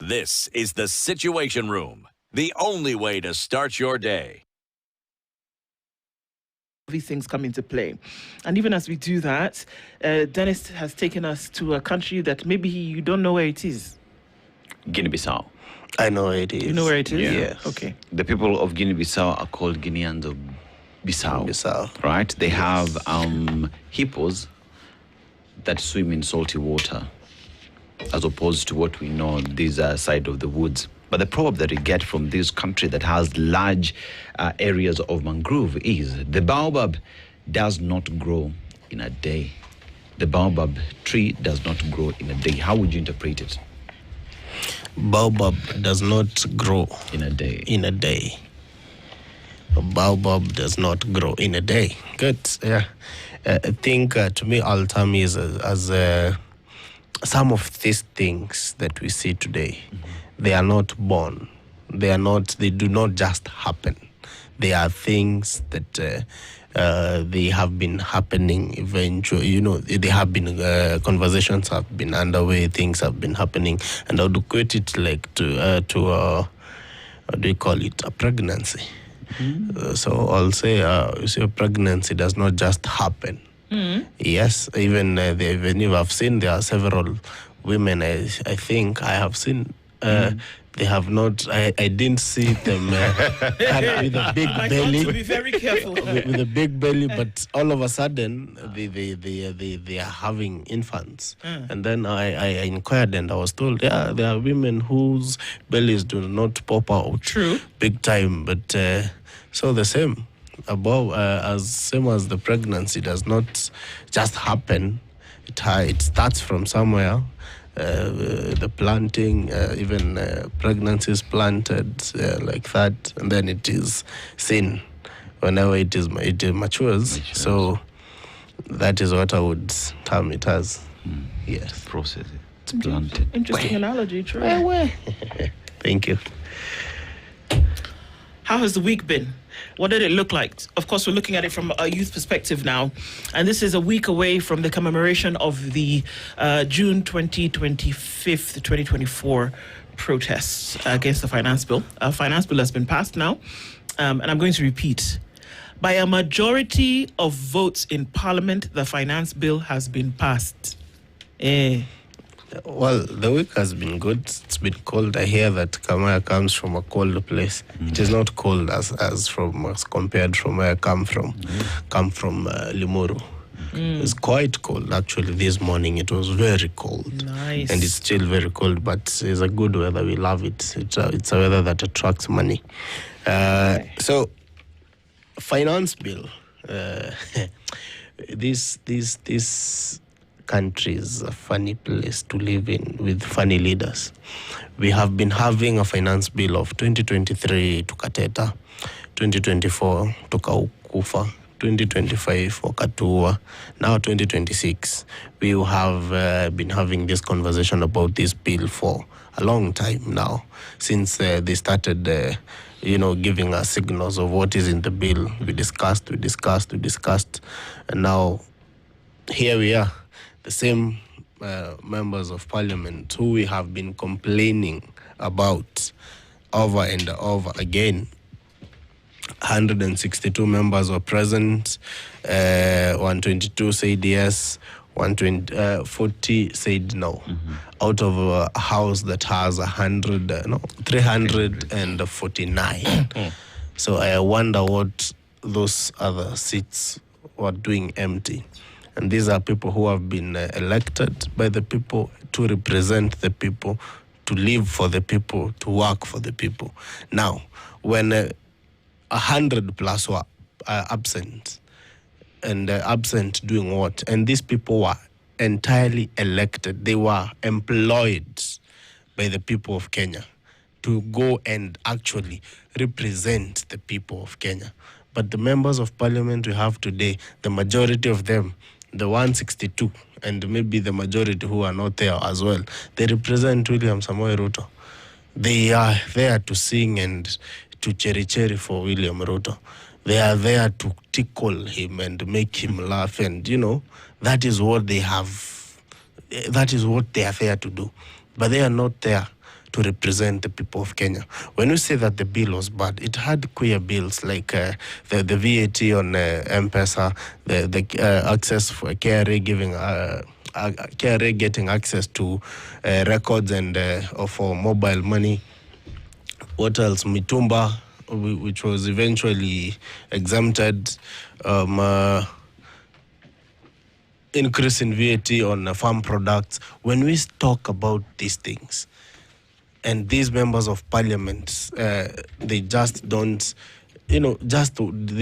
This is the Situation Room, the only way to start your day. These things come into play. And even as we do that, Dennis has taken us to a country that maybe you don't know where it is. Guinea-Bissau. I know where it is. You know where it is? Yeah. Yes. Okay. The people of Guinea-Bissau are called Guineans of Bissau. Bissau. Right? They have hippos that swim in salty water, as opposed to what we know this side of the woods. But the proverb that we get from this country that has large areas of mangrove is the baobab does not grow in a day. The baobab tree does not grow in a day. How would you interpret it? Baobab does not grow In a day. in a day. A baobab does not grow in a day. Good. Yeah. I think to me, Altam is as some of these things that we see today. They are not born. They do not just happen. They are things that they have been happening eventually. You know, they have been, conversations have been underway, things have been happening. And I would equate it like to how do you call it, a pregnancy. So I'll say, you see, a pregnancy does not just happen. Yes, even if I've seen, there are several women, I think I have seen, they have not, I didn't see them with a big belly. To be very careful. With a big belly, but all of a sudden they are having infants. And then I inquired and I was told, yeah, there are women whose bellies do not pop out. True. Big time, but so the same. As same as the pregnancy does not just happen. It starts from somewhere. The planting, even pregnancies planted like that, and then it is seen whenever it matures. So that is what I would term it as. Yes, Process it. It's planted. Interesting analogy, true. Thank you. How has the week been? What did it look like? Of course, we're looking at it from a youth perspective now. And this is a week away from the commemoration of the June 2024 protests against the finance bill. A finance bill has been passed now. And I'm going to repeat. By a majority of votes in Parliament, the finance bill has been passed. Well, the week has been good. It's been cold. I hear that Kamau comes from a cold place. It is not cold as compared from where I come from. Come from Limuru. It's quite cold actually. This morning it was very cold. Nice. And it's still very cold, but it's a good weather. We love it. It's a weather that attracts money. So, finance bill. This country is a funny place to live in with funny leaders. We have been having a finance bill of 2023 to Kateta, 2024 to Kaukufa, 2025 Wakatua, now 2026. We have been having this conversation about this bill for a long time now, since they started giving us signals of what is in the bill. We discussed, and now here we are. The same members of parliament who we have been complaining about over and over again. 162 members were present, 122 said yes, 40 said no. Out of a house that has 349. So I wonder what those other seats were doing empty. And these are people who have been elected by the people to represent the people, to live for the people, to work for the people. Now, when 100 plus were absent, and absent doing what? And these people were entirely elected. They were employed by the people of Kenya to go and actually represent the people of Kenya. But the members of parliament we have today, the majority of them, the 162, and maybe the majority who are not there as well, they represent William Ruto. They are there to sing and to cherry for William Ruto. They are there to tickle him and make him laugh, and that is what they have. That is what they are there to do. But they are not there to represent the people of Kenya. When we say that the bill was bad, it had queer bills like the VAT on M-Pesa, the access for KRA giving KRA getting access to records and for mobile money. What else? Mitumba, which was eventually exempted. Increase in VAT on farm products. When we talk about these things, and these members of parliament, they just don't, they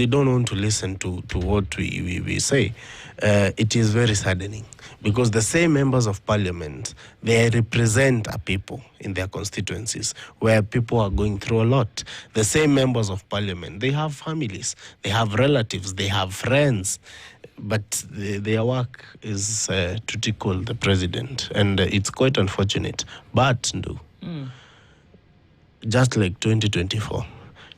don't want to listen to what we say. It is very saddening because the same members of parliament, they represent a people in their constituencies where people are going through a lot. The same members of parliament, they have families, they have relatives, they have friends, but their work is to tickle the president, and it's quite unfortunate. But just like 2024,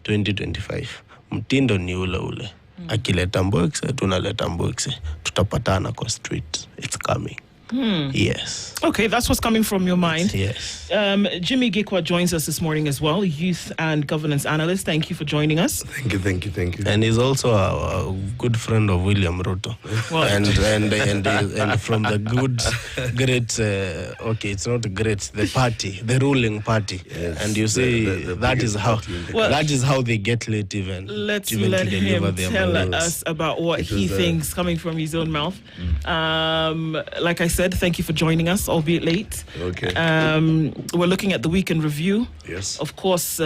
2025, mtindo ni ule ule. Akileta mbwekse, tunaleta mbwekse. Tutapatana kwa street. It's coming. Yes. Okay, that's what's coming from your mind. Yes. Jimmy Gikwa joins us this morning as well, youth and governance analyst. Thank you for joining us. Thank you. And he's also a good friend of William Ruto. Well, and from the great, okay, it's not great, the ruling party. Yes, and you see, that is how they get late even. Let's even let to deliver him their tell mandates. us about what he thinks coming from his own mouth. Like I said, thank you for joining us, albeit late. Okay. We're looking at the weekend review. Yes. Of course,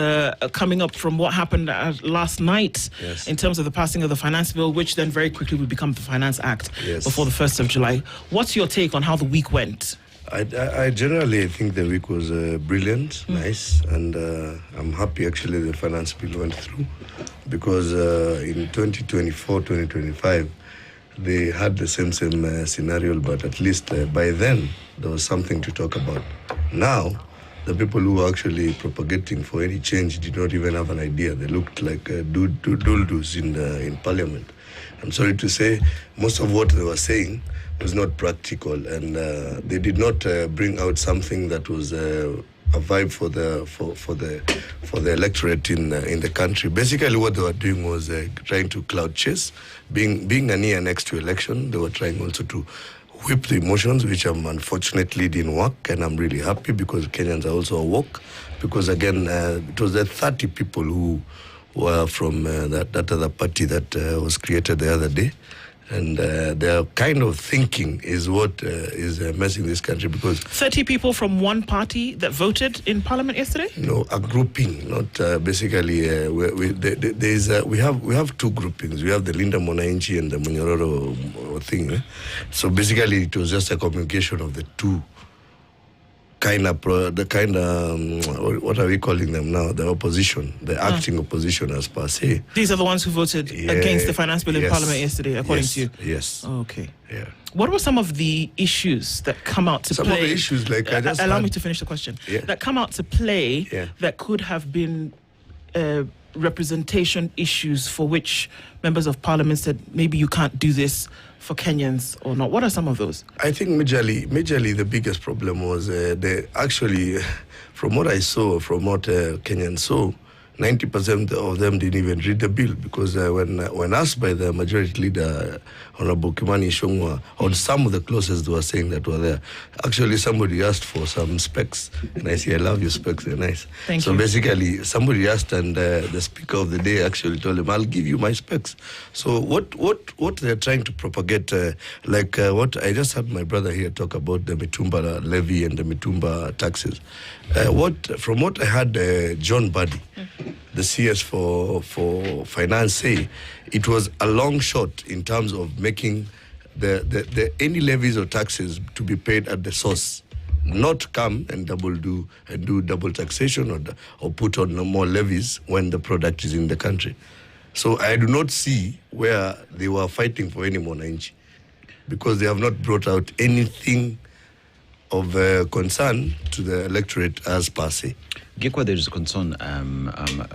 coming up from what happened last night in terms of the passing of the finance bill, which then very quickly would become the Finance Act before the 1st of July. What's your take on how the week went? I generally think the week was brilliant, nice, and I'm happy actually the finance bill went through because in 2024, 2025, they had the same scenario, but at least by then there was something to talk about. Now, the people who were actually propagating for any change did not even have an idea. They looked like duldos in parliament. I'm sorry to say, most of what they were saying was not practical, and they did not bring out something that was a vibe for the electorate in the country. Basically, what they were doing was trying to cloud chase. Being a year next to election, they were trying also to whip the emotions, which unfortunately didn't work. And I'm really happy because Kenyans are also awoke. Because again, it was the 30 people who were from that other party that was created the other day. And their kind of thinking is what is messing this country because 30 people from one party that voted in parliament yesterday? No, a grouping, not basically. We have two groupings. We have the Linda Mwananchi and the Munyororo thing. So basically, it was just a communication of the two. What are we calling them now? The opposition, the acting opposition as per se. These are the ones who voted against the finance bill in parliament yesterday, according to you? Yes. Okay. Yeah. What were some of the issues that come out to play? Some of the issues, like I just allow me to finish the question. Yeah. That come out to play that could have been representation issues for which members of parliament said maybe you can't do this for Kenyans or not. What are some of those? I think majorly the biggest problem was from what I saw, from what Kenyans saw, 90% of them didn't even read the bill because when asked by the majority leader, Honorable Kimani Ichung'wah, on some of the clauses they were saying that were there, actually somebody asked for some specs, and I say, I love your specs, they're nice. Thank you. So basically, somebody asked, and the speaker of the day actually told him, I'll give you my specs. So what they're trying to propagate, what I just had my brother here talk about the Mitumba levy and the Mitumba taxes. From what I had John Buddy, the CS for finance say, it was a long shot in terms of making the any levies or taxes to be paid at the source, not come and do double taxation or put on more levies when the product is in the country. So I do not see where they were fighting for any more Mwananchi, because they have not brought out anything of concern to the electorate as per se. Gekwa, there is a concern.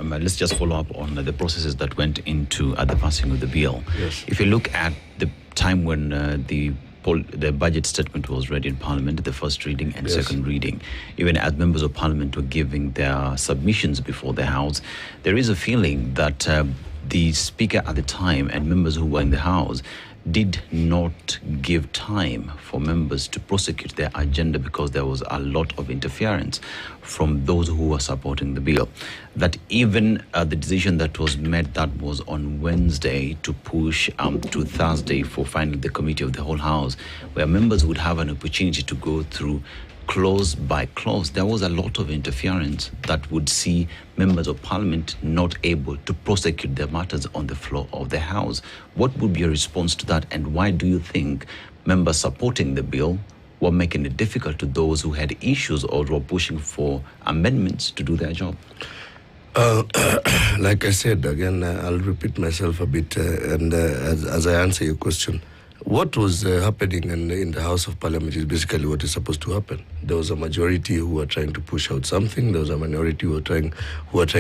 Let's just follow up on the processes that went into the passing of the bill. Yes. If you look at the time when the the budget statement was read in Parliament, the first reading and second reading. Even as members of Parliament were giving their submissions before the House, there is a feeling that the Speaker at the time and members who were in the House did not give time for members to prosecute their agenda because there was a lot of interference from those who were supporting the bill. That even the decision that was made that was on Wednesday to push to Thursday for finally the Committee of the Whole House, where members would have an opportunity to go through clause by clause, there was a lot of interference that would see members of Parliament not able to prosecute their matters on the floor of the House. What would be your response to that, and why do you think members supporting the bill were making it difficult to those who had issues or were pushing for amendments to do their job? Like I said, again, I'll repeat myself a bit, and as I answer your question, what was happening in the House of Parliament is basically what is supposed to happen. There was a majority who were trying to push out something. There was a minority who were trying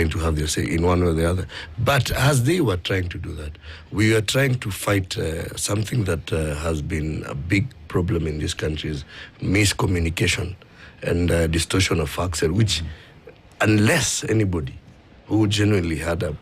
to have their say in one or the other. But as they were trying to do that, we are trying to fight something that has been a big problem in this country, is miscommunication and distortion of facts, which, unless anybody who genuinely had a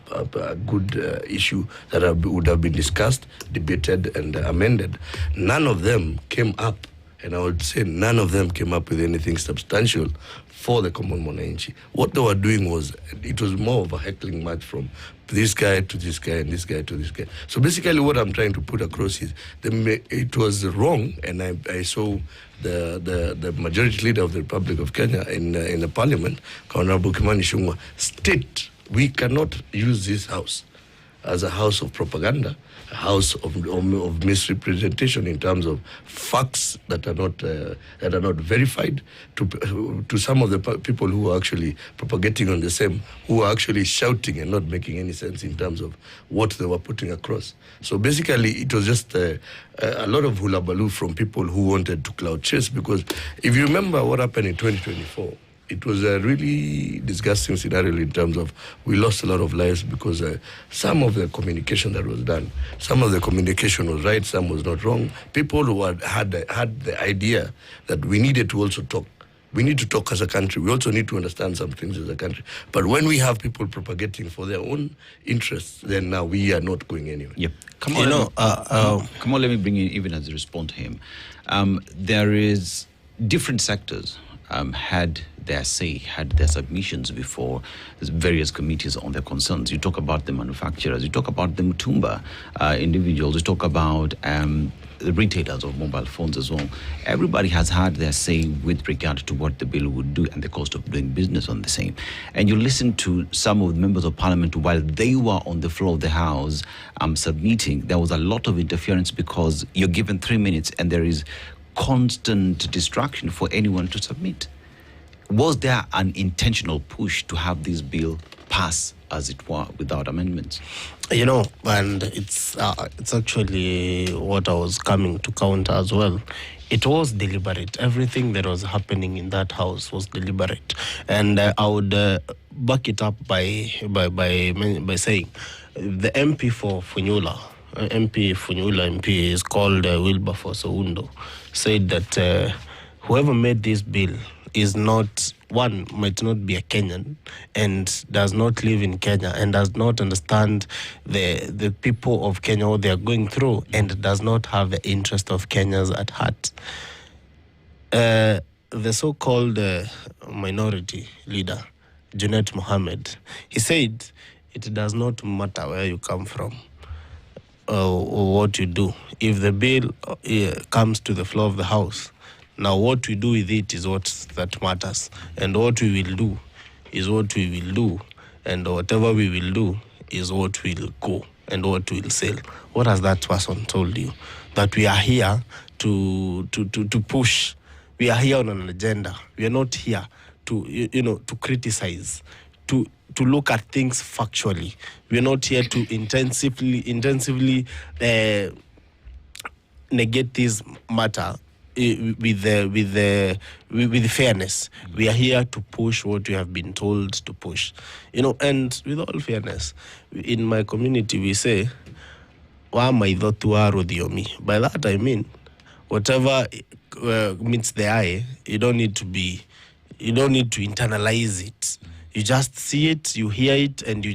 good issue that would have been discussed, debated, and amended, none of them came up, and I would say none of them came up with anything substantial for the common mwananchi. What they were doing was, it was more of a heckling match from this guy to this guy and this guy to this guy. So basically what I'm trying to put across is it was wrong, and I saw the majority leader of the Republic of Kenya in the Parliament, Honorable Kimani Ichung'wah, state we cannot use this house as a house of propaganda, a house of misrepresentation in terms of facts that are not verified, to some of the people who are actually propagating on the same, who are actually shouting and not making any sense in terms of what they were putting across. So basically, it was just a lot of hula baloo from people who wanted to cloud chase, because if you remember what happened in 2024, it was a really disgusting scenario in terms of we lost a lot of lives because some of the communication that was done, some of the communication was right, some was not wrong. People who had the idea that we needed to also talk. We need to talk as a country. We also need to understand some things as a country. But when we have people propagating for their own interests, then now we are not going anywhere. Yep. Come on, let me bring you even as a response to him. There is different sectors had their say, had their submissions before various committees on their concerns. You talk about the manufacturers, you talk about the Mutumba individuals, you talk about the retailers of mobile phones as well. Everybody has had their say with regard to what the bill would do and the cost of doing business on the same. And you listen to some of the members of Parliament while they were on the floor of the House submitting, there was a lot of interference because you're given 3 minutes and there is constant distraction for anyone to submit. Was there an intentional push to have this bill pass, as it were, without amendments? And it's actually what I was coming to counter as well. It was deliberate. Everything that was happening in that house was deliberate, and I would back it up by saying the MP for Funyula. MP is called Wilberforce Oundo, said that whoever made this bill might not be a Kenyan and does not live in Kenya and does not understand the people of Kenya, what they are going through, and does not have the interest of Kenyans at heart. The so-called minority leader, Junet Mohammed, he said it does not matter where you come from or what you do. If the bill comes to the floor of the House, now what we do with it is what that matters. And what we will do is what we will do. And whatever we will do is what will go and what will sell. What has that person told you? That we are here to push. We are here on an agenda. We are not here to criticize, to look at things factually. We are not here to intensively negate this matter with fairness. We are here to push what we have been told to push. And with all fairness, in my community we say, by that I mean, whatever meets the eye, you don't need to internalize it. You just see it, you hear it, and you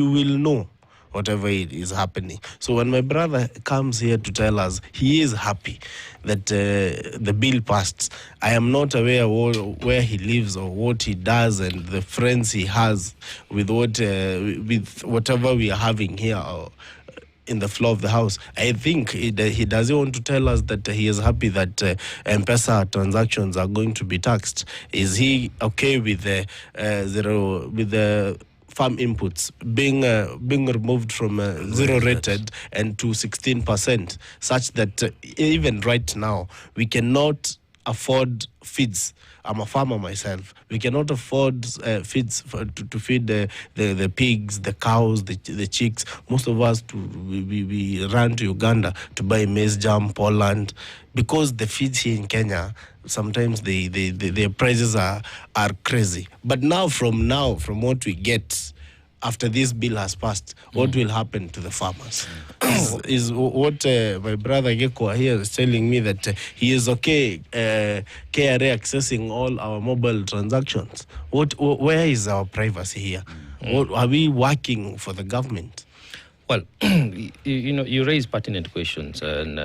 will know whatever it is happening. So when my brother comes here to tell us he is happy that the bill passed, I am not aware where he lives or what he does and the friends he has with whatever we are having here or in the floor of the house. I think he doesn't want to tell us that he is happy that M-Pesa transactions are going to be taxed. Is he okay with the farm inputs being removed from zero rated and to 16%, such that even right now we cannot afford feeds. I'm a farmer myself. We cannot afford feeds to feed the pigs, the cows, the chicks. Most of us we run to Uganda to buy maize jam, Poland, because the feeds here in Kenya sometimes the prices are crazy. But from what we get after this bill has passed, what will happen to the farmers? Is what my brother Geko here is telling me, that he is okay KRA accessing all our mobile transactions. Where is our privacy here? Are we working for the government? Well, you raise pertinent questions, and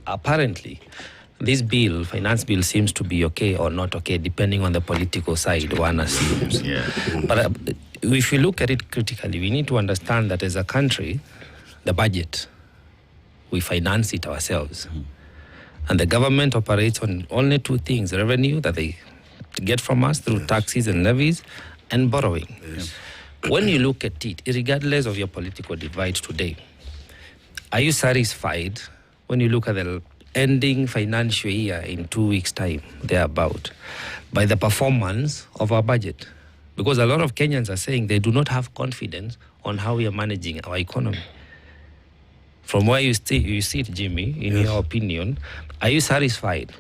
apparently this bill, finance bill, seems to be okay or not okay, depending on the political side one assumes. Yeah. But if we look at it critically, we need to understand that as a country, the budget, we finance it ourselves. And the government operates on only two things: revenue that they get from us through taxes and levies, and borrowing. Yes. When you look at it, regardless of your political divide today, are you satisfied when you look at the ending financial year in 2 weeks' time, thereabout, by the performance of our budget? Because a lot of Kenyans are saying they do not have confidence on how we are managing our economy. From where you sit, Jimmy, in your opinion, are you satisfied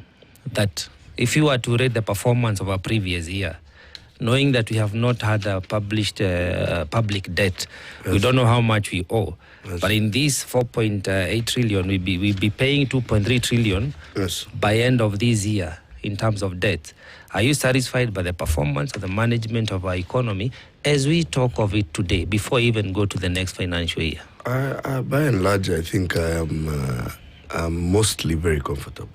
that if you were to rate the performance of our previous year, knowing that we have not had a published public debt, we don't know how much we owe, but in this 4.8 trillion, we'll be paying 2.3 trillion by end of this year in terms of debt. Are you satisfied by the performance of the management of our economy as we talk of it today, before we even go to the next financial year? By and large, I think I'm mostly very comfortable.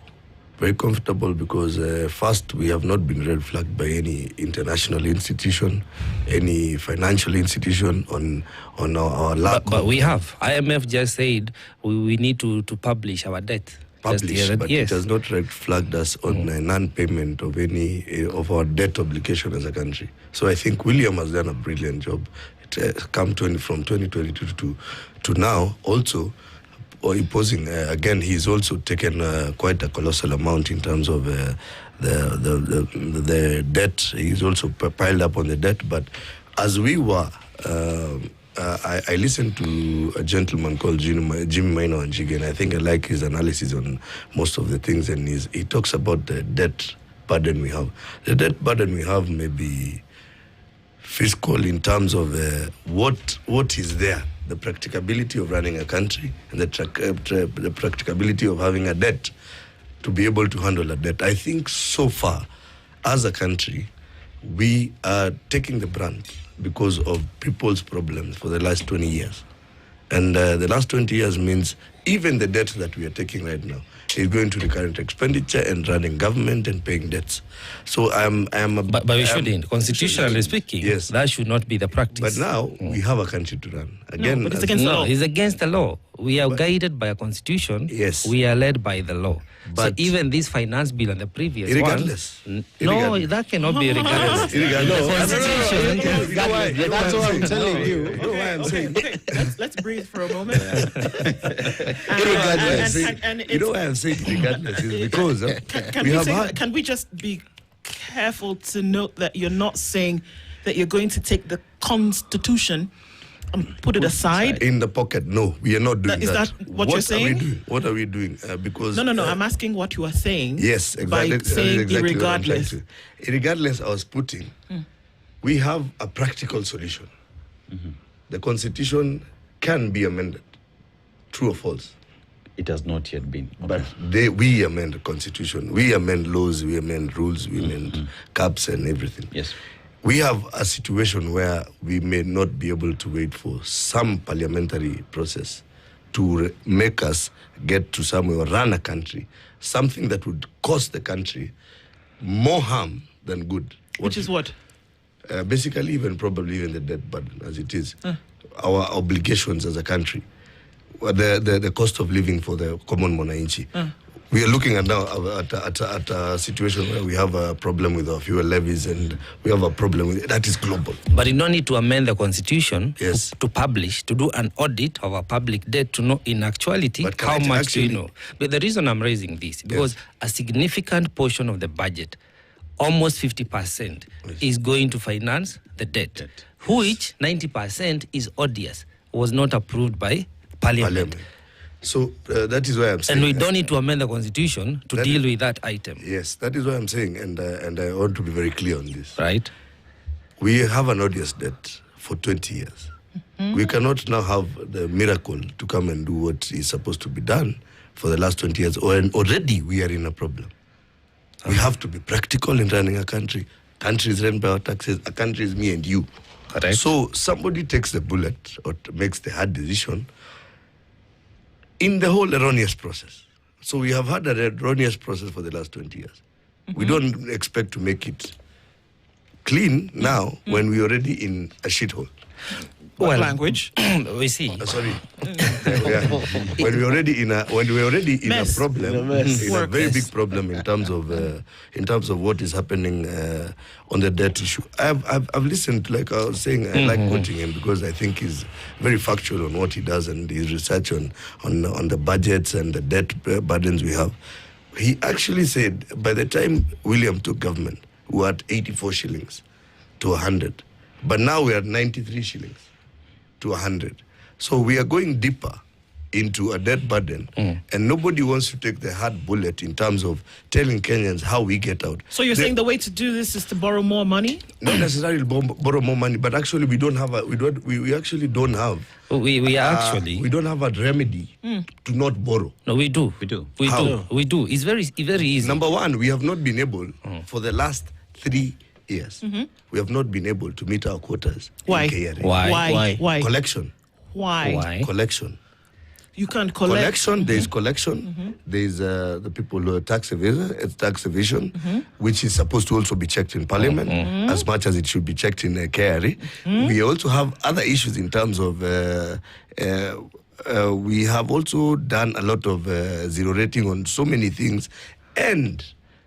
Very comfortable because first, we have not been red flagged by any international institution, any financial institution on our lack. But we have. IMF just said we need to publish our debt. Published, but it has not red flagged us on non-payment of any of our debt obligation as a country. So I think William has done a brilliant job. It come from 2022 to now also. Or imposing again, he's also taken quite a colossal amount in terms of the debt. He's also piled up on the debt. But as we were, I listened to a gentleman called Jimmy Maina Wanjigi, and I think I like his analysis on most of the things. And he talks about the debt burden we have. The debt burden we have may be fiscal in terms of what is there. The practicability of running a country and the practicability of having a debt to be able to handle a debt. I think so far, as a country, we are taking the brunt because of people's problems for the last 20 years. And the last 20 years means even the debt that we are taking right now is going to the current expenditure and running government and paying debts. So But we shouldn't. Constitutionally speaking, yes, that should not be the practice. But now we have a country to run. Again, but it's against the law. It's against the law. We are guided by a constitution. Yes. We are led by the law. But so even this finance bill and the previous irregardless. one, no, that cannot be regardless. That's what I'm telling you. You know why I'm saying? Let's breathe for a moment. Regardless. You know why I'm saying regardless is because can we just be careful to note that you're not saying that you're going to take the Constitution and put it aside in the pocket? No, we are not doing that. Is that what you're saying? What are we doing? Because no. I'm asking what you are saying. Yes, exactly. By saying exactly irregardless. Irregardless, I was putting. We have a practical solution. The Constitution can be amended. True or false? It has not yet been. But we amend the constitution, we amend laws, we amend rules, we amend caps and everything. Yes. We have a situation where we may not be able to wait for some parliamentary process to make us get to somewhere or run a country, something that would cost the country more harm than good. Which is what? Basically, probably even the debt burden as it is. Our obligations as a country, the cost of living for the common mwananchi. We are looking at now at a situation where we have a problem with our fuel levies, and we have a problem with that is global. But you don't need to amend the constitution Yes. to publish, to do an audit of our public debt to know in actuality But how much actually, do you know. But the reason I'm raising this, because a significant portion of the budget, almost 50%, is going to finance the debt, which 90% is odious, was not approved by Parliament. So that is why I'm saying. And we don't need to amend the constitution to deal with that item. Yes, that is why I'm saying, and I want to be very clear on this. Right? We have an odious debt for 20 years. We cannot now have the miracle to come and do what is supposed to be done for the last 20 years. And already we are in a problem. We have to be practical in running a country. Country is run by our taxes. A country is me and you. Correct. So somebody takes the bullet or makes the hard decision in the whole erroneous process. So we have had an erroneous process for the last 20 years. We don't expect to make it clean now when we're already in a shithole. What language? We see. Sorry. When we're already in a Mess. a problem, Mess. in a very big problem in terms of what is happening on the debt issue. I've listened, like I was saying, I like quoting him because I think he's very factual on what he does and his research on the budgets and the debt burdens we have. He actually said by the time William took government, we were at 84 shillings to 100, but now we are at 93 shillings to 100. So we are going deeper into a debt burden, and nobody wants to take the hard bullet in terms of telling Kenyans how we get out. So you're saying the way to do this is to borrow more money? Not necessarily borrow more money, but actually we don't have we actually don't have. We actually. We don't have a remedy to not borrow. No, we do. We do. We do. It's very easy. Number one, we have not been able for the last 3 years. We have not been able to meet our quotas. Why? In KRA. Why? Collection. Why? Collection. You can't collect. Collection. There is collection. There is the people who are tax evasion, which is supposed to also be checked in Parliament as much as it should be checked in KRA. We also have other issues in terms of. We have also done a lot of zero rating on so many things, and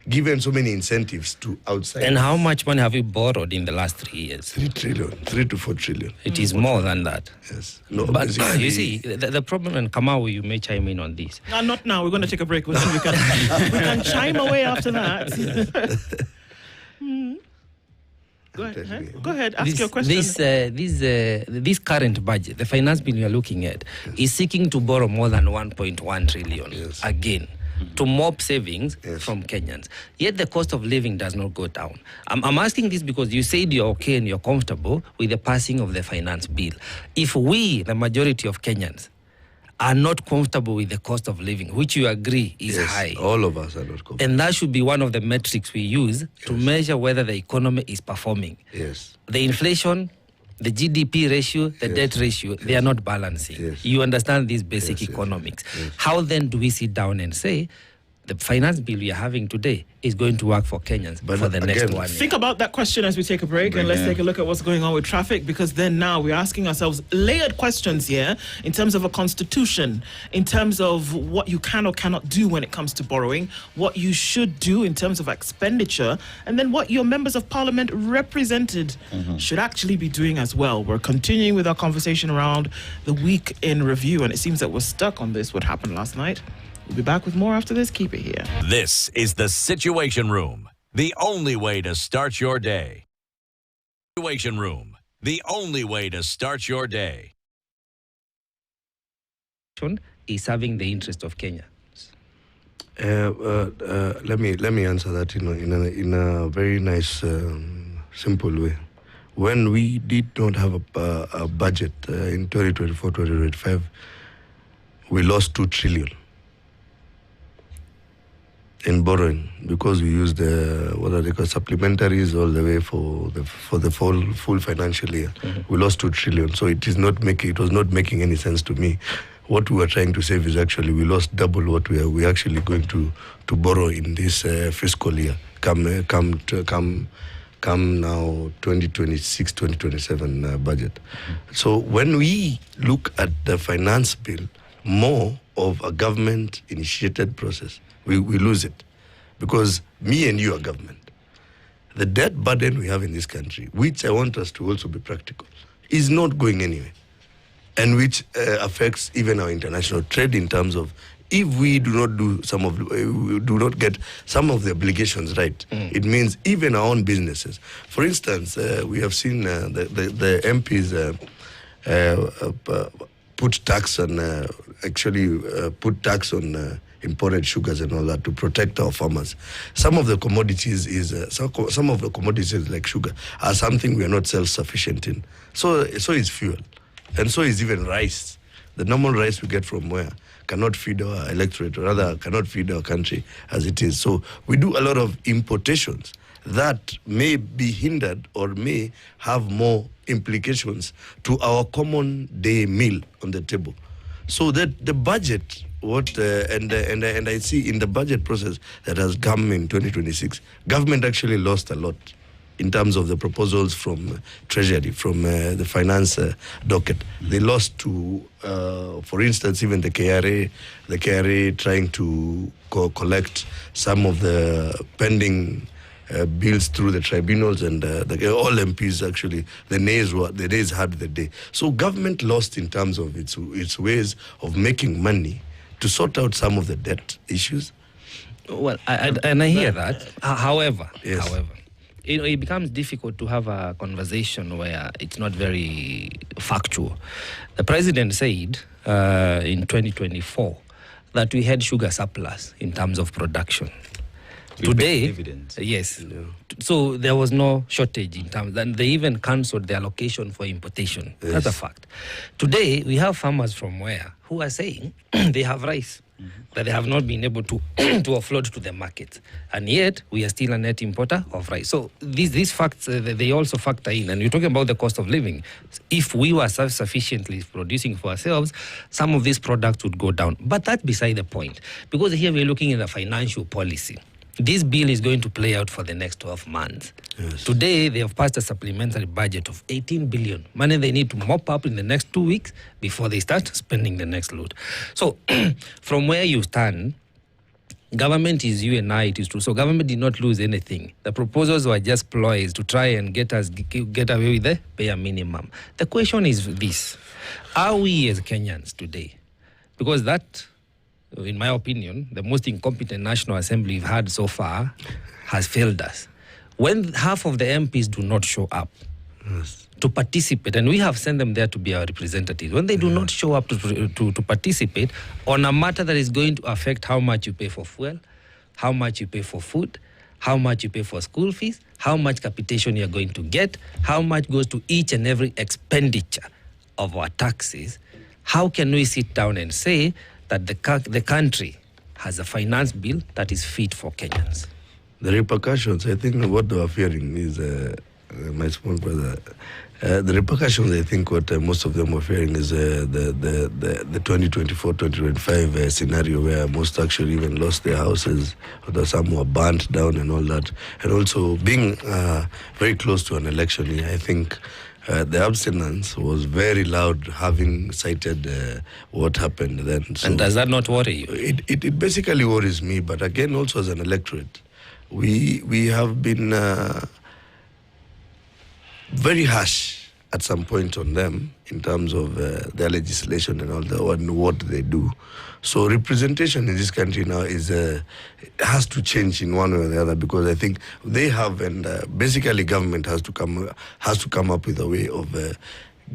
given so many incentives to outside. And how much money have you borrowed in the last 3 years? 3 to 4 trillion. It is more than that. Yes. No, But basically- you see, the problem, and Kamau, you may chime in on this. Not now. We're going to take a break. We can chime away after that. Go ahead. Go ahead. Ask your question. This current budget, the finance bill you are looking at, is seeking to borrow more than 1.1 trillion again. To mop savings from Kenyans. Yet the cost of living does not go down. I'm asking this because you said you're okay and you're comfortable with the passing of the finance bill. If we, the majority of Kenyans, are not comfortable with the cost of living, which you agree is high, all of us are not comfortable. and that should be one of the metrics we use to measure whether the economy is performing. Yes. The inflation, the GDP ratio, the debt ratio, they are not balancing. Yes. You understand these basic economics. How then do we sit down and say, the finance bill we are having today is going to work for Kenyans for the next 1 year? Think about that question as we take a break, and let's take a look at what's going on with traffic, because then now we're asking ourselves layered questions here in terms of a constitution, in terms of what you can or cannot do when it comes to borrowing, what you should do in terms of expenditure, and then what your members of parliament represented should actually be doing as well. We're continuing with our conversation around the week in review, and it seems that we're stuck on this, what happened last night. We'll be back with more after this. Keep it here. This is the Situation Room, the only way to start your day. Situation Room, the only way to start your day. Is serving the interest of Kenya. Let me answer that in a very nice, simple way. When we did not have a budget in 2024-2025, we lost 2 trillion in borrowing because we use the what are they called supplementaries all the way for the full financial year. We lost 2 trillion, so it was not making any sense to me. What we were trying to save is actually we lost double what we actually going to borrow in this fiscal year. Come now 2026 2027 budget. So when we look at the finance bill, more of a government initiated process, we lose it, because me and you are government. The debt burden we have in this country, which I want us to also be practical, is not going anywhere, and which affects even our international trade in terms of if we do not do not get some of the obligations right, it means even our own businesses. For instance, we have seen the MPs put tax on imported sugars and all that to protect our farmers. Some of the commodities like sugar are something we are not self-sufficient in. So is fuel, and so is even rice. The normal rice we get from where cannot feed our electorate, or rather cannot feed our country as it is. So we do a lot of importations that may be hindered or may have more implications to our common day meal on the table. So that the budget, and I see in the budget process that has come in 2026, government actually lost a lot in terms of the proposals from Treasury, from the finance docket. They lost to, for instance, even the KRA trying to collect some of the pending bills through the tribunals, and all MPs actually, the nays had the day. So government lost in terms of its ways of making money to sort out some of the debt issues. Well, I hear that. However, Yes. it becomes difficult to have a conversation where it's not very factual. The president said in 2024 that we had sugar surplus in terms of production. Today, Dividends. yes. So there was no shortage in terms, and they even cancelled the allocation for importation. Yes. That's a fact. Today, we have farmers from where who are saying they have rice that they have not been able to to offload to the market, and yet we are still a net importer of rice. So these facts they also factor in. And you're talking about the cost of living. If we were self-sufficiently producing for ourselves, some of these products would go down. But that's beside the point, because here we're looking at the financial policy. This bill is going to play out for the next 12 months. Yes. Today, they have passed a supplementary budget of 18 billion. Money they need to mop up in the next 2 weeks before they start spending the next load. So, from where you stand, government is you and I, it is true. So, government did not lose anything. The proposals were just ploys to try and get away with the bare minimum. The question is this: are we as Kenyans today? Because that, in my opinion, the most incompetent National Assembly we've had so far has failed us. When half of the MPs do not show up to participate, and we have sent them there to be our representatives, when they do not show up to participate on a matter that is going to affect how much you pay for fuel, how much you pay for food, how much you pay for school fees, how much capitation you're going to get, how much goes to each and every expenditure of our taxes, how can we sit down and say that the country has a finance bill that is fit for Kenyans? The repercussions, I think what they are fearing is, my small brother, the repercussions, I think what most of them are fearing is the 2024-2025 scenario where most actually even lost their houses, or some were burnt down and all that. And also being very close to an election year, I think the abstinence was very loud, having cited what happened then. So and does that not worry you? It basically worries me, but again, also as an electorate, we have been very harsh at some point on them in terms of their legislation and what they do. So representation in this country now has to change in one way or the other, because I think they have, and basically government has to come up with a way of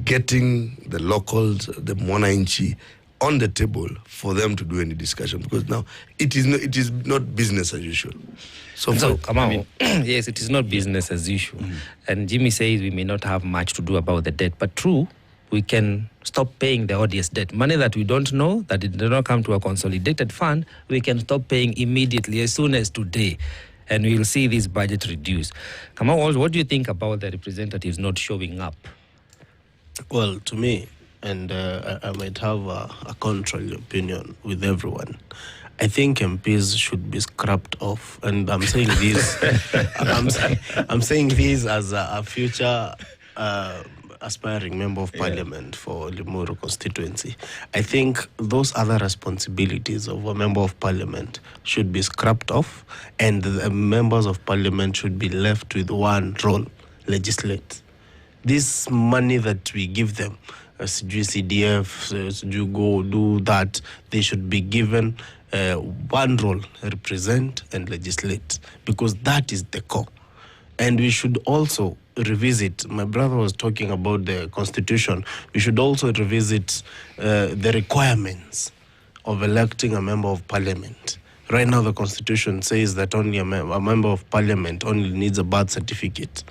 getting the locals, the mwananchi, on the table for them to do any discussion, because now it is not business as usual. So Kamau, yes, it is not business as usual. And Jimmy says we may not have much to do about the debt, but true, we can stop paying the odious debt. Money that we don't know, that it did not come to a consolidated fund, we can stop paying immediately as soon as today. And we will see this budget reduced. Kamau, what do you think about the representatives not showing up? Well, to me, and I might have a contrary opinion with everyone, I think MPs should be scrapped off. And I'm saying this, I'm saying this as a future aspiring member of parliament for Limuru constituency. I think those other responsibilities of a member of parliament should be scrapped off, and the members of parliament should be left with one role: legislate. This money that we give them, as CDF, you go do that, they should be given one role: represent and legislate, because that is the core. And we should also revisit, my brother was talking about the constitution, we should also revisit the requirements of electing a member of parliament. Right now the constitution says that only a member of parliament only needs a birth certificate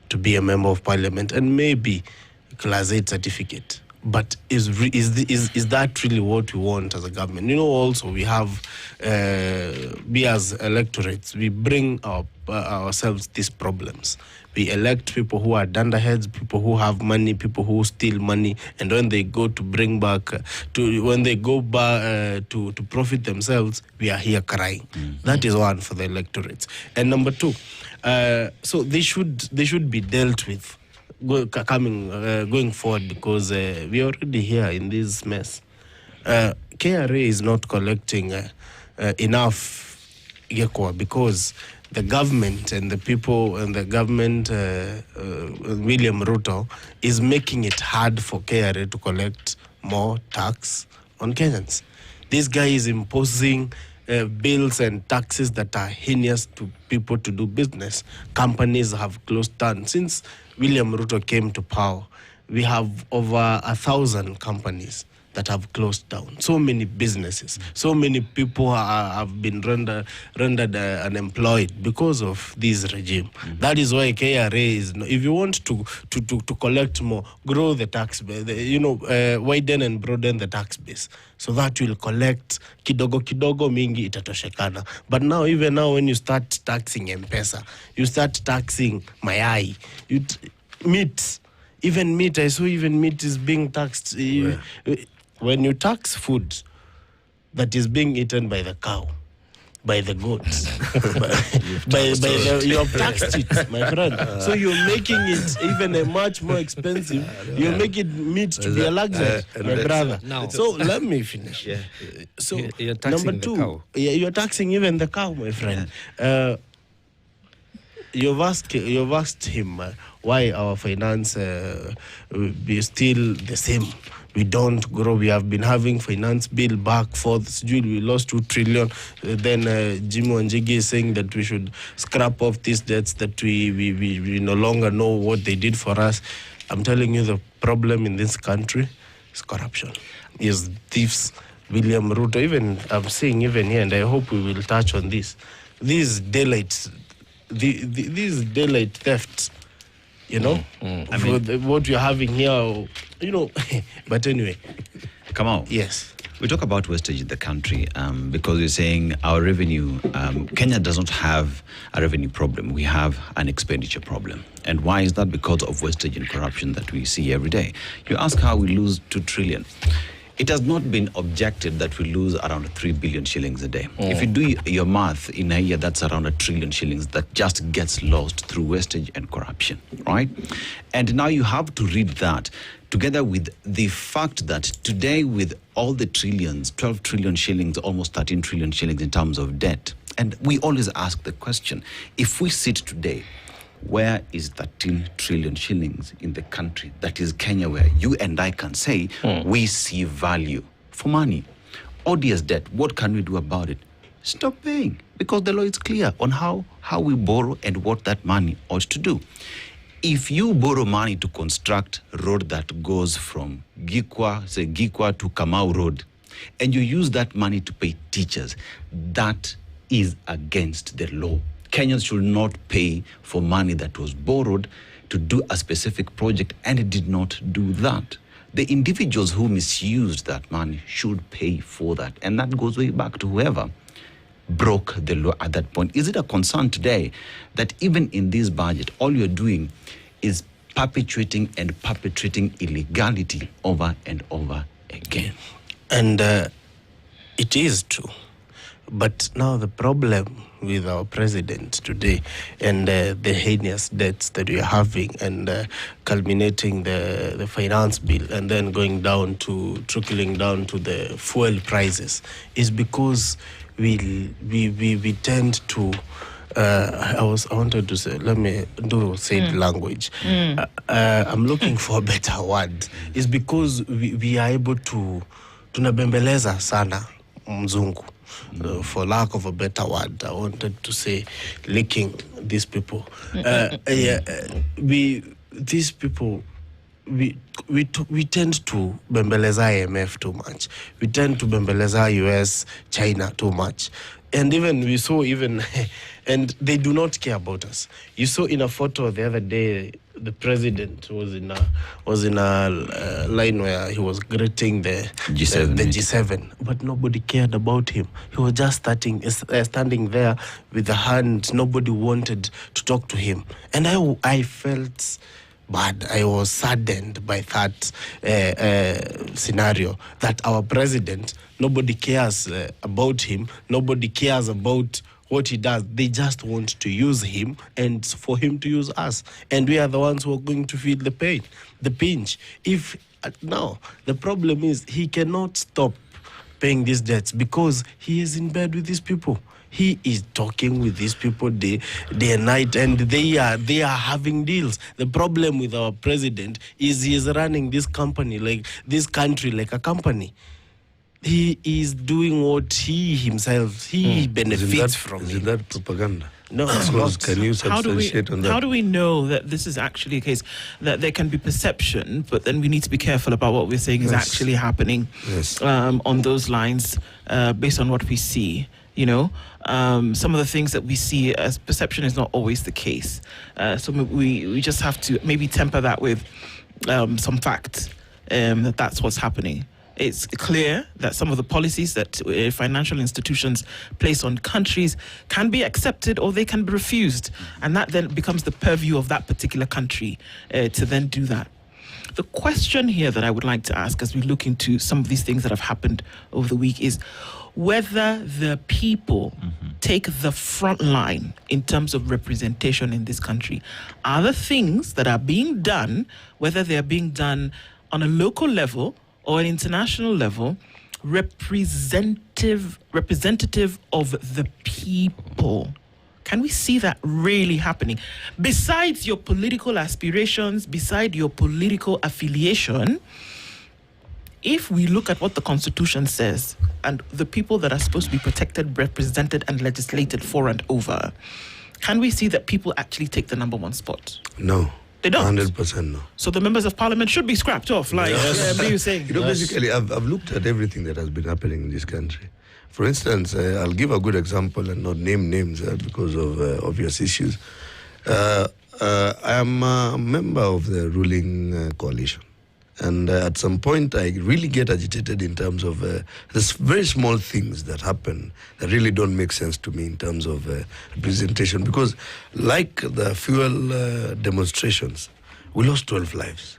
to be a member of parliament, and maybe class 8 certificate. But is that really what we want as a government? You know, also we have, we as electorates, we bring ourselves these problems. We elect people who are dunderheads, people who have money, people who steal money, and when they go to bring back, when they go back to profit themselves, we are here crying. That is one for the electorates. And number two, so they should be dealt with going forward, because we are already here in this mess. KRA is not collecting enough Gekwa, because the government and the people and the government, William Ruto, is making it hard for KRA to collect more tax on Kenyans. This guy is imposing bills and taxes that are heinous to people to do business. Companies have closed down. Since William Ruto came to power, we have over 1,000 companies that have closed down. So many businesses, so many people have been rendered unemployed because of this regime. That is why KRA is, if you want to collect more, grow the tax base, widen and broaden the tax base, so that will collect kidogo mingi itatoshekana. But now, even now, when you start taxing M-Pesa, you start taxing mayai, meat, even meat, I saw even meat is being taxed. When you tax food that is being eaten by the cow, by the goats, you have taxed it, my friend. So you're making it even a much more expensive. You're making meat to be a luxury, my brother. So let me finish. So you're taxing number two, the cow. You're taxing even the cow, my friend. You've asked him why our finance be still the same. We don't grow. We have been having finance bill back forth. We lost 2 trillion. Then Jimmy Wanjigi is saying that we should scrap off these debts, that we no longer know what they did for us. I'm telling you, the problem in this country is corruption. Is thieves. William Ruto, even I'm saying even here, and I hope we will touch on this. These daylight thefts, what you're having here, but anyway. Kamau. Yes. We talk about wastage in the country because we're saying our revenue, Kenya does not have a revenue problem. We have an expenditure problem. And why is that? Because of wastage and corruption that we see every day. You ask how we lose 2 trillion. It has not been objected that we lose around 3 billion shillings a day. If you do your math in a year, that's around 1 trillion shillings that just gets lost through wastage and corruption, right? And now you have to read that together with the fact that today, with all the trillions, 12 trillion shillings, almost 13 trillion shillings in terms of debt, and we always ask the question, if we sit today, where is 13 trillion shillings in the country that is Kenya, where you and I can say we see value for money? Odious debt, what can we do about it? Stop paying, because the law is clear on how we borrow and what that money ought to do. If you borrow money to construct a road that goes from Gikwa to Kamau Road, and you use that money to pay teachers, that is against the law. Kenyans should not pay for money that was borrowed to do a specific project, and it did not do that. The individuals who misused that money should pay for that. And that goes way back to whoever broke the law at that point. Is it a concern today that even in this budget, all you're doing is perpetuating and perpetrating illegality over and over again? And it is true. But now the problem with our president today and the heinous debts that we are having and culminating the finance bill and then going down to trickling down to the fuel prices is because we tend to I wanted to say, let me do say language. I'm looking for a better word. It's because we are able to tunabembeleza sana mzungu. For lack of a better word, I wanted to say licking these people. These people, we tend to bembeleza IMF too much. We tend to bembeleza US, China too much. And even we saw and they do not care about us. You saw in a photo the other day, the president was in a line where he was greeting the G7, but nobody cared about him. He was just standing there with the hand. Nobody wanted to talk to him, and I felt bad. I was saddened by that scenario, that our president, nobody cares about him, nobody cares about what he does. They just want to use him and for him to use us. And we are the ones who are going to feel the pain, the pinch. Now, the problem is he cannot stop paying these debts because he is in bed with these people. He is talking with these people day and night, and they are having deals. The problem with our president is he is running this country like a company. He is doing what he himself benefits from. Is that propaganda? No, it's not. Can you substantiate on that? How do we know that this is actually a case, that there can be perception, but then we need to be careful about what we're saying is actually happening on those lines based on what we see? You know, some of the things that we see as perception is not always the case. So we just have to maybe temper that with some facts that that's what's happening. It's clear that some of the policies that financial institutions place on countries can be accepted or they can be refused. And that then becomes the purview of that particular country to then do that. The question here that I would like to ask as we look into some of these things that have happened over the week is whether the people take the front line in terms of representation in this country. Are the things that are being done, whether they are being done on a local level or an international level, representative of the people? Can we see that really happening? Besides your political aspirations, beside your political affiliation, if we look at what the Constitution says and the people that are supposed to be protected, represented, and legislated for and over, can we see that people actually take the number one spot? No. They don't. 100% no. So the members of parliament should be scrapped off, like Mbiu saying. You know, basically, I've looked at everything that has been happening in this country. For instance, I'll give a good example and not name names because of obvious issues. I am a member of the ruling coalition. And at some point, I really get agitated in terms of there's very small things that happen that really don't make sense to me in terms of representation. Because like the fuel demonstrations, we lost 12 lives.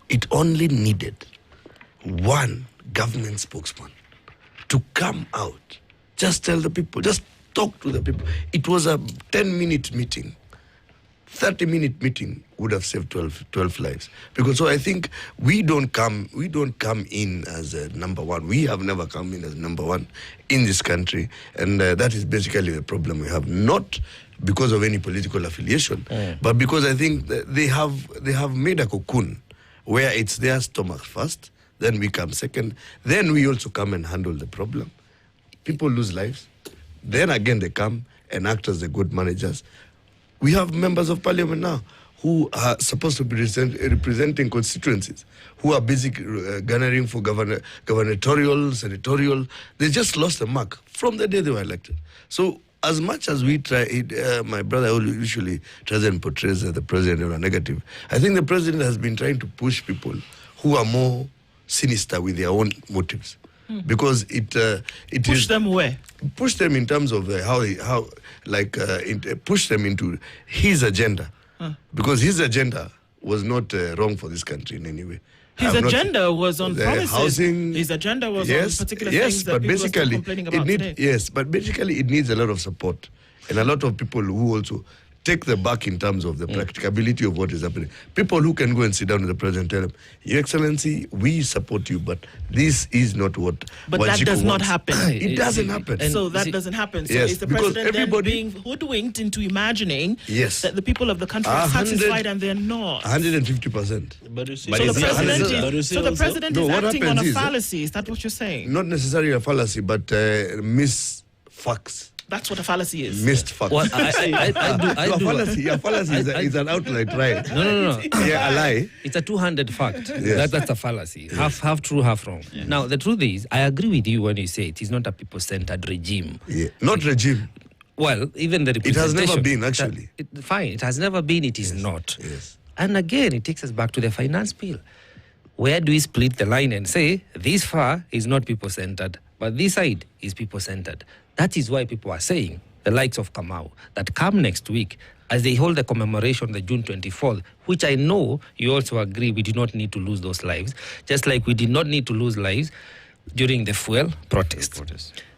It only needed one government spokesman to come out, just tell the people, just talk to the people. It was a 10-minute meeting. 30-minute meeting would have saved 12 lives. Because so I think we don't come in as number one. We have never come in as number one in this country, and that is basically the problem we have. Not because of any political affiliation, but because I think that they have made a cocoon where it's their stomach first, then we come second, then we also come and handle the problem. People lose lives, then again they come and act as the good managers. We have members of parliament now who are supposed to be representing constituencies, who are basically garnering for gubernatorial, senatorial. They just lost the mark from the day they were elected. So as much as we try, my brother usually tries and portrays the president on a negative. I think the president has been trying to push people who are more sinister with their own motives, because it Push them where? Push them in terms of push them into his agenda, because his agenda was not wrong for this country in any way. His agenda was on promises. Housing, his agenda was on particular things that people are still complaining about today. Yes, but basically it needs a lot of support and a lot of people who also take the back in terms of the practicability of what is happening. People who can go and sit down with the president and tell him, Your Excellency, we support you, but this is not what But that does not happen. It doesn't happen. So that doesn't happen. So Yes, is the because president then everybody- being hoodwinked into imagining Yes. that the people of the country are 100 satisfied and they're not? 150%. But you see, So the is it- president but is, so the president No, is what acting on a happens is- fallacy. Is that what you're saying? Not necessarily a fallacy, but misfacts. That's what a fallacy is. Missed facts. Well, I A do. fallacy is an outright lie. No. Yeah, a lie. It's a 200 fact. Yes. That's a fallacy. Half true, half wrong. Now, the truth is, I agree with you when you say it is not a people-centered regime. Yeah. Not regime. Well, even the It has never representation- been, actually. Fine, it has never been, it is not. Yes. And again, it takes us back to the finance bill. Where do we split the line and say, this far is not people-centered, but this side is people-centered? That is why people are saying, the likes of Kamau, that come next week, as they hold the commemoration, the June 24th, which I know you also agree we do not need to lose those lives, just like we did not need to lose lives during the fuel protest.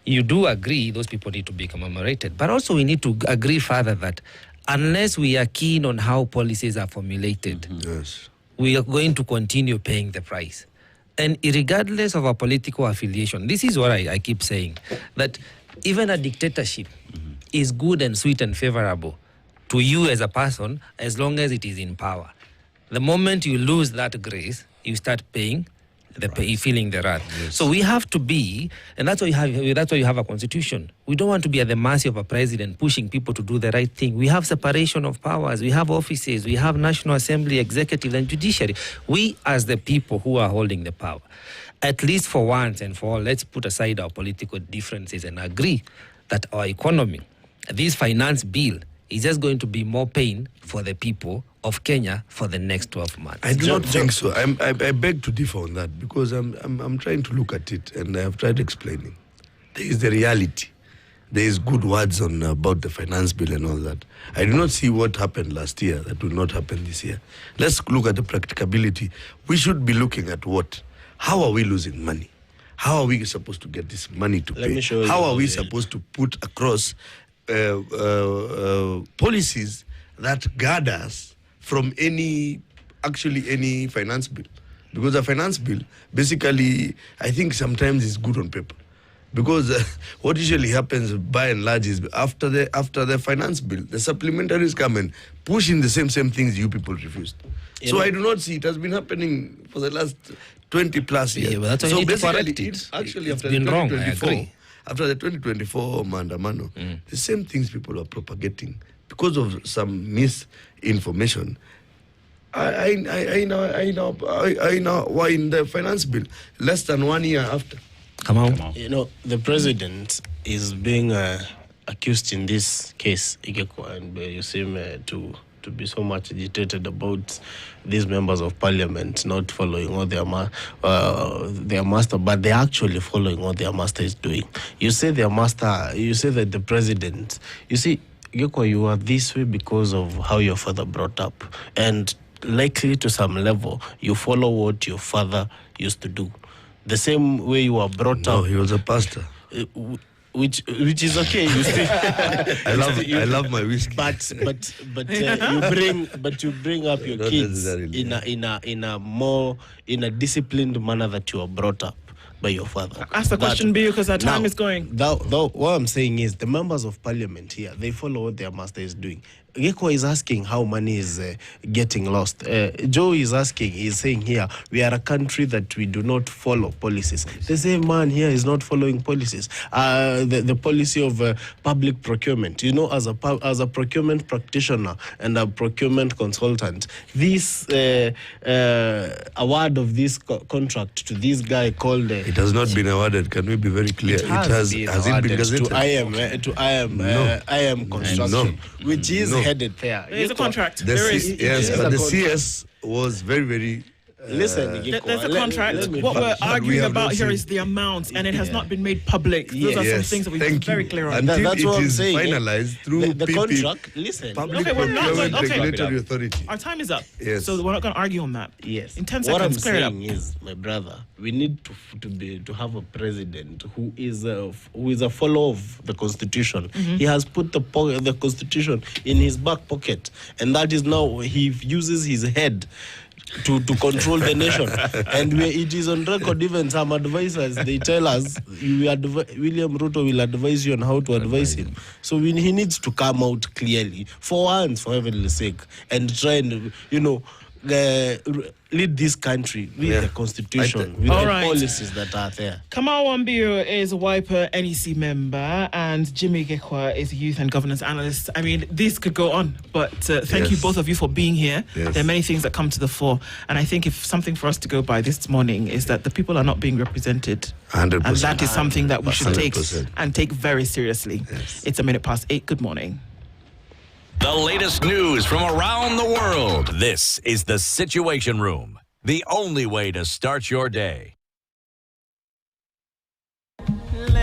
You do agree those people need to be commemorated, but also we need to agree further that unless we are keen on how policies are formulated, Yes. we are going to continue paying the price. And regardless of our political affiliation, this is what I keep saying, that even a dictatorship is good and sweet and favorable to you as a person as long as it is in power. The moment you lose that grace, you start paying feeling the wrath. Yes. So we have to be, and that's why you have a constitution. We don't want to be at the mercy of a president pushing people to do the right thing. We have separation of powers. We have offices. We have National Assembly, executive, and judiciary. We, as the people who are holding the power, at least for once and for all, let's put aside our political differences and agree that our economy, this finance bill, is just going to be more pain for the people of Kenya for the next 12 months. I do not think so. I beg to differ on that, because I'm trying to look at it, and I have tried explaining. There is the reality. There is good words about the finance bill and all that. I do not see what happened last year that will not happen this year. Let's look at the practicability. We should be looking at what? How are we losing money? How are we supposed to get this money to Let pay? me show you How are we the- supposed to put across policies that guard us from any finance bill? Because a finance bill, basically, I think sometimes is good on paper. Because what usually happens by and large is after the finance bill, the supplementaries come and push in the same things you people refused. So I do not see it has been happening for the last 20 plus years. Yeah, but that's why so you need to basically, correct it. actually, It's after been the wrong, I 2024, agree. after the 2024 Maandamano, the same things people are propagating because of some misinformation. I know why in the finance bill less than 1 year after. Kamau. You know, the president is being accused in this case, Igeko, and you seem to be so much agitated about these members of parliament not following what their master, but they're actually following what their master is doing. You say their master, you say that the president, you see, Igeko, you are this way because of how your father brought up, and likely to some level, you follow what your father used to do. The same way you were brought No, up, he was a pastor. which is okay. You still, I love my whiskey. but you bring up your Not kids necessarily. in a disciplined manner that you were brought up by your father. Ask the question, Mbiu, because our time Now, is going. What I'm saying is the members of parliament here, they follow what their master is doing. Geko is asking how money is getting lost. Joe is saying here, we are a country that we do not follow policies. The same man here is not following policies. The policy of public procurement. You know, as a procurement practitioner and a procurement consultant, this award of this contract to this guy called... it has not been awarded. Can we be very clear? Has it been gazetted? To IM Construction, which is headed there. There is a contract. Yes, but the CS was very, very... Listen, there's a contract. What we're arguing about here is the amount, and it has not been made public. Those are some things that we've been very clear on. Until that's what it I'm is saying. finalized through the contract. Listen, Public Okay, we're not Procurement going- okay. Regulatory Authority. Our time is up. Yes. So we're not going to argue on that. yes. In 10 what I'm seconds, clear it up. saying is, my brother, we need to have a president who is a follower of the Constitution. He has put the Constitution in his back pocket, and that is now he uses his head to control the nation. And it is on record, even some advisors, they tell us, William Ruto will advise you on how to advise him. So he needs to come out clearly, for once, for heaven's sake, and try and, lead this country with the Constitution, with All the right. policies that are there. Kamau Mbiu is a Wiper NEC member, and Jimmy Gekwa is a youth and governance analyst. I mean, this could go on, but thank you both of you for being here. Yes. There are many things that come to the fore, and I think if something for us to go by this morning is that the people are not being represented. 100%. And that is something that we should take 100%. very seriously. Yes. It's 8:08. Good morning. The latest news from around the world. This is the Situation Room, the only way to start your day.